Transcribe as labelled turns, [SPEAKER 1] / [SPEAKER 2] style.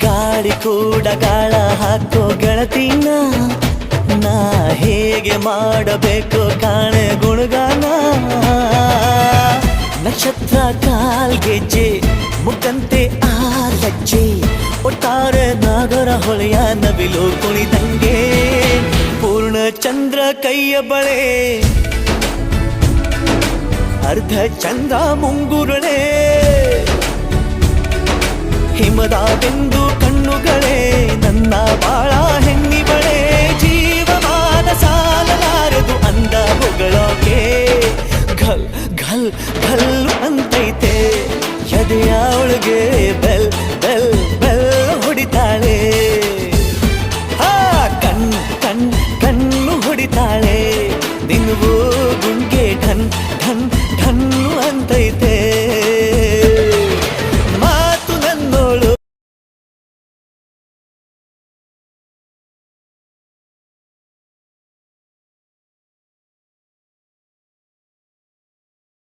[SPEAKER 1] ಗಾಳಿ ಕೂಡ ಗಾಳ ಹಾಕೋ ಗೆಳತಿನ ನಾ ಹೇಗೆ ಮಾಡಬೇಕು ಕಾಣೆ ಗುಣಗಾನ ನಕ್ಷತ್ರ ಕಾಲ್ಗೆಜ್ಜೆ ಮುಖಂತೆ ಆಲಜ್ಜೆ ಒಟ್ಟಾರೆ ನಾಗರ ಹೊಳೆಯ ನವಿಲು ಕುಣಿದಂಗೆ ಪೂರ್ಣ ಚಂದ್ರ ಕೈಯ ಬಳೆ ಅರ್ಧ ಚಂದ್ರ ಮುಂಗುರುಳೆ ಹಿಮದ ಬಿಂದು ಕಣ್ಣುಗಳೇ ನನ್ನ ಬಾಳ ಹೆಣ್ಣಿಬಳೆ ಜೀವಮಾನ ಸಾಲಲಾರದು ಅಂದ ಹೊಗಳೋಕೆ ಘಲ್ ಘಲ್ ಘಲ್ ಅಂತೈತೆ ಎದೆಯ ಒಳಗೆ